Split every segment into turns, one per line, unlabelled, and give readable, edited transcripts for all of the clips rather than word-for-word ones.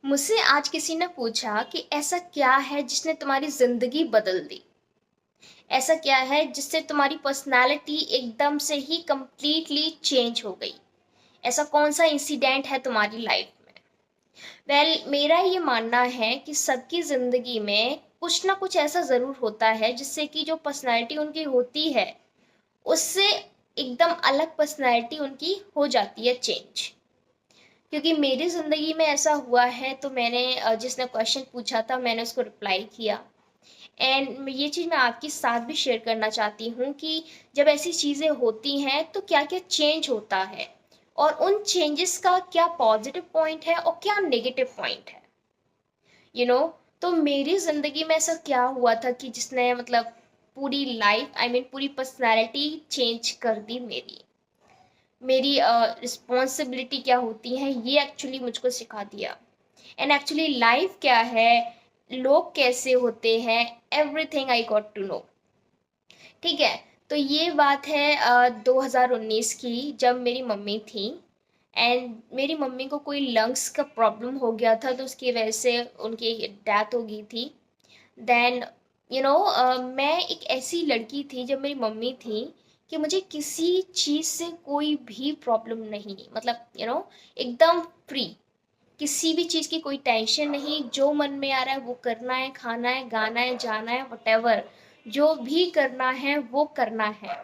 मुझसे आज किसी ने पूछा कि ऐसा क्या है जिसने तुम्हारी जिंदगी बदल दी। ऐसा क्या है जिससे तुम्हारी पर्सनालिटी एकदम से ही कंप्लीटली चेंज हो गई। ऐसा कौन सा इंसिडेंट है तुम्हारी लाइफ में। मेरा ये मानना है कि सबकी जिंदगी में कुछ ना कुछ ऐसा जरूर होता है जिससे कि जो पर्सनालिटी उनकी होती है उससे एकदम अलग पर्सनालिटी उनकी हो जाती है चेंज। क्योंकि मेरी ज़िंदगी में ऐसा हुआ है तो मैंने जिसने क्वेश्चन पूछा था मैंने उसको रिप्लाई किया। एंड ये चीज़ मैं आपके साथ भी शेयर करना चाहती हूँ कि जब ऐसी चीज़ें होती हैं तो क्या क्या चेंज होता है और उन चेंजेस का क्या पॉजिटिव पॉइंट है और क्या नेगेटिव पॉइंट है। यू you नो तो मेरी ज़िंदगी में ऐसा क्या हुआ था कि जिसने मतलब पूरी लाइफ पूरी पर्सनैलिटी चेंज कर दी मेरी। मेरी रिस्पॉन्सिबिलिटी क्या होती है ये एक्चुअली मुझको सिखा दिया। एंड एक्चुअली लाइफ क्या है, लोग कैसे होते हैं, everything I got to know. ठीक है। तो ये बात है 2019 की जब मेरी मम्मी थी। एंड मेरी मम्मी को कोई लंग्स का प्रॉब्लम हो गया था तो उसकी वजह से उनकी डेथ हो गई थी। देन मैं एक ऐसी लड़की थी जब मेरी मम्मी थी कि मुझे किसी चीज़ से कोई भी प्रॉब्लम नहीं, मतलब एकदम फ्री। किसी भी चीज़ की कोई टेंशन नहीं, जो मन में आ रहा है वो करना है, खाना है, गाना है, जाना है, वटेवर जो भी करना है वो करना है।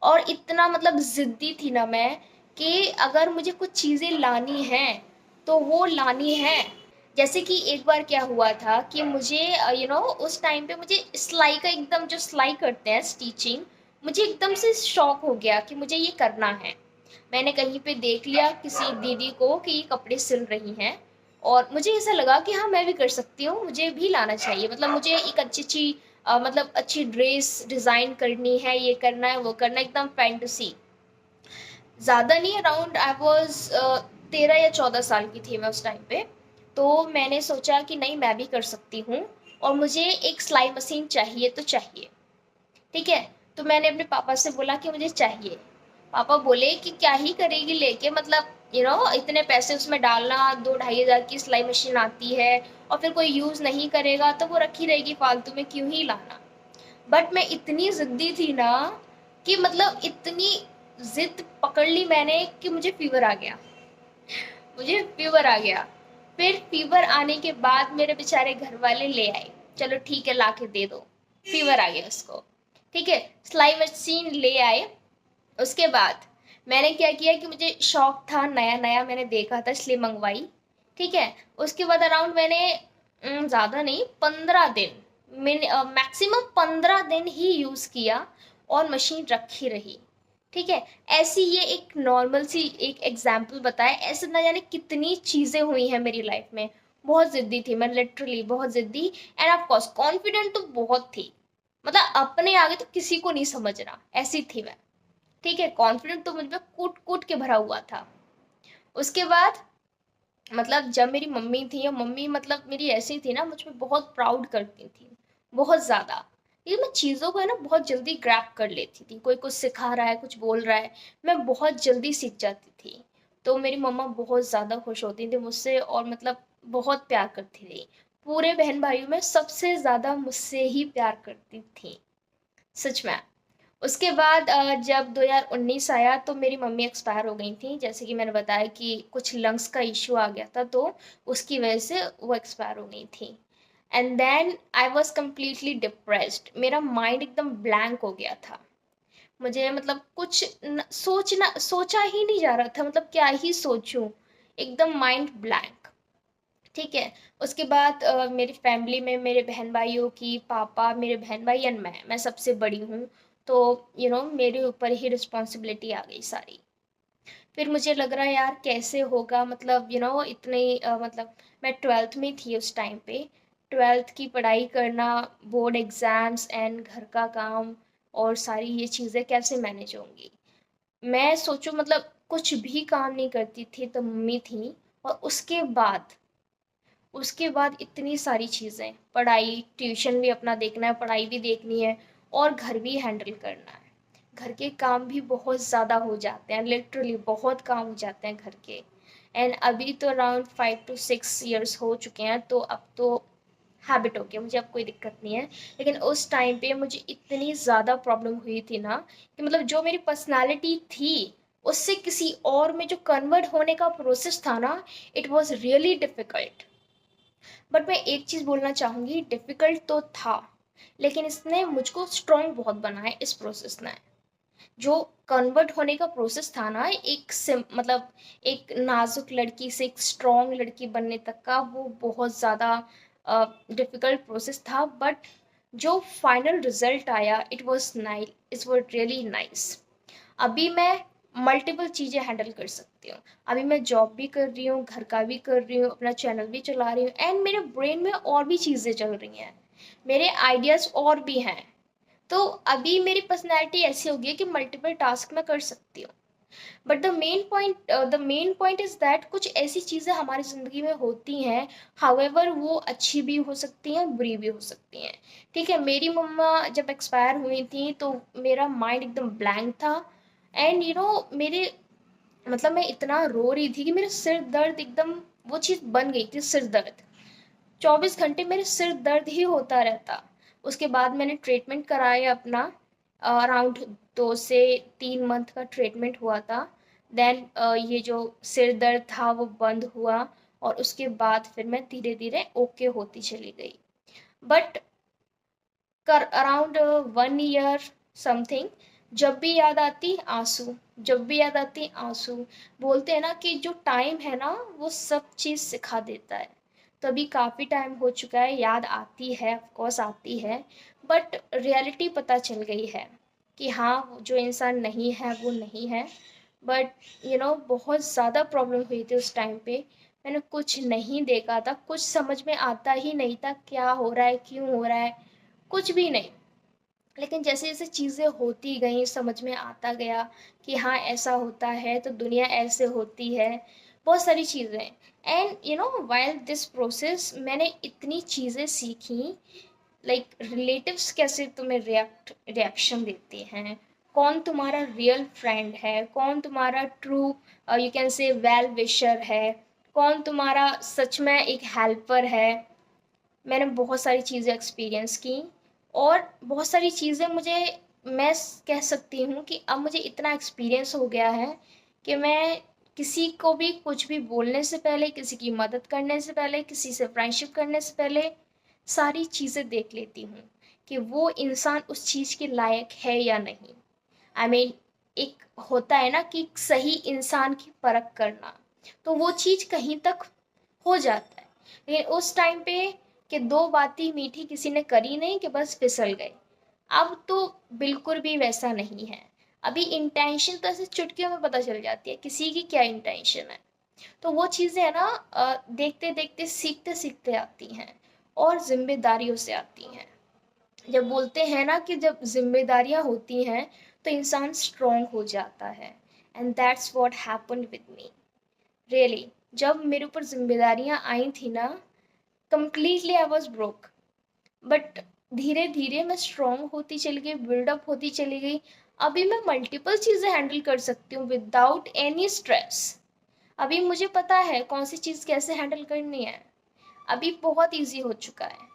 और इतना मतलब ज़िद्दी थी ना मैं कि अगर मुझे कुछ चीज़ें लानी हैं तो वो लानी है। जैसे कि एक बार क्या हुआ था कि मुझे उस टाइम पे मुझे सिलाई का एकदम जो सिलाई करते हैं स्टिचिंग, मुझे एकदम से शौक हो गया कि मुझे ये करना है। मैंने कहीं पे देख लिया किसी दीदी को कि ये कपड़े सिल रही हैं और मुझे ऐसा लगा कि हाँ मैं भी कर सकती हूँ, मुझे भी लाना चाहिए। मतलब मुझे एक अच्छी अच्छी मतलब अच्छी ड्रेस डिज़ाइन करनी है, ये करना है, वो करना है, एकदम फैंटेसी। ज़्यादा नहीं, अराउंड आई वॉज 13 या 14 साल की थी मैं उस टाइम पे। तो मैंने सोचा कि नहीं मैं भी कर सकती हूँ और मुझे एक सिलाई मशीन चाहिए तो चाहिए। ठीक है। तो मैंने अपने पापा से बोला कि मुझे चाहिए। पापा बोले कि क्या ही करेगी लेके, मतलब इतने पैसे उसमें डालना, 2-2.5 हज़ार की सिलाई मशीन आती है और फिर कोई यूज़ नहीं करेगा तो वो रखी रहेगी फालतू में, क्यों ही लाना। बट मैं इतनी ज़िद्दी थी ना कि मतलब इतनी ज़िद पकड़ ली मैंने कि मुझे फीवर आ गया। मुझे फीवर आ गया। फिर फीवर आने के बाद मेरे बेचारे घर वाले ले आए, चलो ठीक है ला के दे दो। फीवर आ गया उसको। ठीक है। सिलाई मशीन ले आए। उसके बाद मैंने क्या किया कि मुझे शौक था, नया नया मैंने देखा था इसलिए मंगवाई। ठीक है। उसके बाद अराउंड मैंने ज़्यादा नहीं, 15 दिन, मैक्सिमम 15 दिन ही यूज़ किया और मशीन रखी रही। ठीक है। ऐसी ये एक नॉर्मल सी एक एग्जाम्पल बताए, ऐसे ना जाने कितनी चीज़ें हुई हैं मेरी लाइफ में। बहुत ज़िद्दी थी मैं, लिटरली बहुत ज़िद्दी। एंड ऑफ कोर्स कॉन्फिडेंट तो बहुत थी, मतलब अपने आगे तो किसी को नहीं समझना, ऐसी थी मैं। ठीक है। कॉन्फिडेंट तो मुझ में कूट कूट के भरा हुआ था। उसके बाद मतलब जब मेरी मम्मी थी, और मम्मी मतलब मेरी ऐसी थी ना, मुझ में बहुत प्राउड करती थी, बहुत ज़्यादा। ये मैं चीज़ों को है ना बहुत जल्दी ग्रैब कर लेती थी, कोई कुछ सिखा रहा है, कुछ बोल रहा है, मैं बहुत जल्दी सीख जाती थी। तो मेरी मम्मा बहुत ज़्यादा खुश होती थी मुझसे और मतलब बहुत प्यार करती थी। पूरे बहन भाइयों में सबसे ज़्यादा मुझसे ही प्यार करती थी, सच में। उसके बाद जब 2019 आया तो मेरी मम्मी एक्सपायर हो गई थी, जैसे कि मैंने बताया कि कुछ लंग्स का इशू आ गया था तो उसकी वजह से वो एक्सपायर हो गई थी। And then I was completely depressed, मेरा माइंड एकदम ब्लैंक हो गया था। मुझे मतलब कुछ सोचा ही नहीं जा रहा था, मतलब क्या ही सोचूं, एकदम माइंड ब्लैंक। ठीक है। उसके बाद मेरी फैमिली में मेरे बहन भाइयों की, पापा, मेरे बहन भाई एंड मैं सबसे बड़ी हूँ। तो मेरे ऊपर ही रिस्पॉन्सिबिलिटी आ गई सारी। फिर मुझे लग रहा है यार कैसे होगा, मतलब इतने मतलब मैं 12th में थी उस टाइम पे। 12th की पढ़ाई करना, बोर्ड एग्ज़ाम्स एंड घर का काम और सारी ये चीज़ें कैसे मैनेज होंगी। मैं सोचूं मतलब कुछ भी काम नहीं करती थी तो मम्मी थी। और उसके बाद इतनी सारी चीज़ें, पढ़ाई, ट्यूशन भी अपना देखना है, पढ़ाई भी देखनी है और घर भी हैंडल करना है। घर के काम भी बहुत ज़्यादा हो जाते हैं, लिटरली बहुत काम हो जाते हैं घर के। एंड अभी तो अराउंड 5 to 6 years हो चुके हैं, तो अब तो हैबिट हो गया, मुझे अब कोई दिक्कत नहीं है। लेकिन उस टाइम पे मुझे इतनी ज़्यादा प्रॉब्लम हुई थी ना कि मतलब जो मेरी पर्सनालिटी थी उससे किसी और में जो कन्वर्ट होने का प्रोसेस था ना, it was really difficult. But मैं एक चीज़ बोलना चाहूँगी, डिफ़िकल्ट तो था लेकिन इसने मुझको स्ट्रॉन्ग बहुत बनाया इस प्रोसेस ने। जो कन्वर्ट होने का प्रोसेस था ना, मतलब एक नाजुक लड़की से एक स्ट्रॉन्ग लड़की बनने तक का, वो बहुत ज़्यादा डिफ़िकल्ट प्रोसेस था। बट जो फाइनल रिजल्ट आया, इट वॉज रियली नाइस। अभी मैं मल्टीपल चीज़ें हैंडल कर सकती हूँ। अभी मैं जॉब भी कर रही हूँ, घर का भी कर रही हूँ, अपना चैनल भी चला रही हूँ, एंड मेरे ब्रेन में और भी चीज़ें चल रही हैं, मेरे आइडियाज़ और भी हैं। तो अभी मेरी पर्सनैलिटी ऐसी हो गई है कि मल्टीपल टास्क मैं कर सकती हूँ। But the main point is that कुछ ऐसी चीज़ें हमारी ज़िंदगी में होती हैं, हाउएवर वो अच्छी भी हो सकती हैं, बुरी भी हो सकती हैं। ठीक है, मेरी मम्मा जब एक्सपायर हुई थी तो मेरा माइंड एकदम ब्लैंक था। एंड मेरे मतलब मैं इतना रो रही थी कि मेरे सिर दर्द एकदम, वो चीज़ बन गई थी, सिर दर्द। 24 घंटे मेरे सिर दर्द ही होता रहता। उसके बाद मैंने ट्रीटमेंट कराया अपना, अराउंड 2 से 3 मंथ का ट्रीटमेंट हुआ था। देन ये जो सिर दर्द था वो बंद हुआ, और उसके बाद फिर मैं धीरे धीरे ओके होती चली गई। बट कर अराउंड 1 ईयर समथिंग, जब भी याद आती आंसू, जब भी याद आती आंसू। बोलते हैं ना कि जो टाइम है ना वो सब चीज़ सिखा देता है। तो अभी काफ़ी टाइम हो चुका है, याद आती है, ऑफ कोर्स आती है, बट रियलिटी पता चल गई है कि हाँ, वो जो इंसान नहीं है वो नहीं है। बट बहुत ज़्यादा प्रॉब्लम हुई थी उस टाइम पे। मैंने कुछ नहीं देखा था, कुछ समझ में आता ही नहीं था क्या हो रहा है, क्यों हो रहा है, कुछ भी नहीं। लेकिन जैसे जैसे चीज़ें होती गई, समझ में आता गया कि हाँ, ऐसा होता है तो दुनिया ऐसे होती है, बहुत सारी चीज़ें। एंड वाइल दिस प्रोसेस मैंने इतनी चीज़ें सीखी, लाइक रिलेटिव्स कैसे तुम्हें रिएक्शन देते हैं, कौन तुम्हारा रियल फ्रेंड है, कौन तुम्हारा true you can say well wisher है, कौन तुम्हारा सच में एक हेल्पर है। मैंने बहुत सारी चीज़ें एक्सपीरियंस की, और बहुत सारी चीज़ें मैं कह सकती हूँ कि अब मुझे इतना एक्सपीरियंस हो गया है कि मैं किसी को भी कुछ भी बोलने से पहले, किसी की मदद करने से पहले, किसी से फ्रेंडशिप करने से पहले सारी चीज़ें देख लेती हूँ कि वो इंसान उस चीज़ के लायक है या नहीं। आई मीन, एक होता है ना कि सही इंसान की परख करना, तो वो चीज़ कहीं तक हो जाता है। लेकिन उस टाइम पे कि दो बातें मीठी किसी ने करी नहीं कि बस फिसल गए। अब तो बिल्कुल भी वैसा नहीं है। अभी इंटेंशन तो ऐसे चुटकियों में पता चल जाती है किसी की क्या इंटेंशन है। तो वो चीज़ें है ना, देखते देखते सीखते सीखते आती हैं, और जिम्मेदारियों से आती हैं। जब बोलते हैं ना कि जब जिम्मेदारियां होती हैं तो इंसान स्ट्रांग हो जाता है, and that's what happened with me really. जब मेरे ऊपर जिम्मेदारियां आई थी ना, completely I was broke. But धीरे धीरे मैं स्ट्रांग होती चली गई, बिल्डअप होती चली गई। अभी मैं मल्टीपल चीज़ें हैंडल कर सकती हूँ विदाउट एनी स्ट्रेस। अभी मुझे पता है कौन सी चीज़ कैसे हैंडल करनी है। अभी बहुत इजी हो चुका है।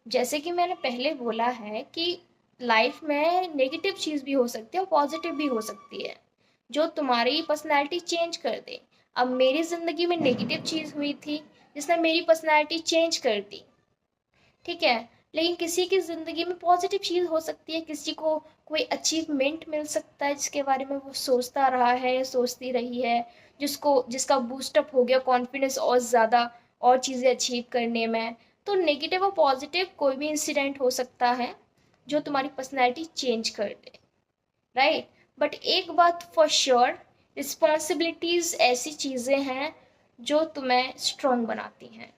जैसे कि मैंने पहले बोला है कि लाइफ में नेगेटिव चीज़ भी हो सकती है और पॉजिटिव भी हो सकती है, जो तुम्हारी पर्सनैलिटी चेंज कर दे। अब मेरी ज़िंदगी में नेगेटिव चीज़ हुई थी जिसने मेरी पर्सनैलिटी चेंज कर दी, ठीक है। लेकिन किसी की ज़िंदगी में पॉजिटिव चीज़ हो सकती है, किसी को कोई अचीवमेंट मिल सकता है जिसके बारे में वो सोचता रहा है, सोचती रही है, जिसका बूस्टअप हो गया कॉन्फिडेंस और ज़्यादा, और चीज़ें अचीव करने में। तो नेगेटिव और पॉजिटिव कोई भी इंसिडेंट हो सकता है जो तुम्हारी पर्सनैलिटी चेंज कर दे, राइट। बट एक बात फॉर श्योर, रिस्पॉन्सिबिलिटीज़ ऐसी चीज़ें हैं जो तुम्हें स्ट्रॉन्ग बनाती हैं,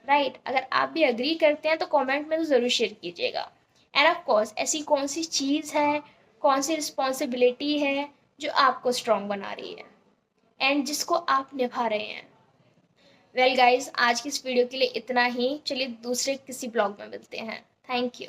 राइट। अगर आप भी एग्री करते हैं तो कमेंट में तो ज़रूर शेयर कीजिएगा। एंड ऑफ कोर्स, ऐसी कौन सी चीज़ है, कौन सी रिस्पॉन्सिबिलिटी है जो आपको स्ट्रॉन्ग बना रही है एंड जिसको आप निभा रहे हैं। वेल गाइज, आज की इस वीडियो के लिए इतना ही। चलिए दूसरे किसी ब्लॉग में मिलते हैं। Thank you.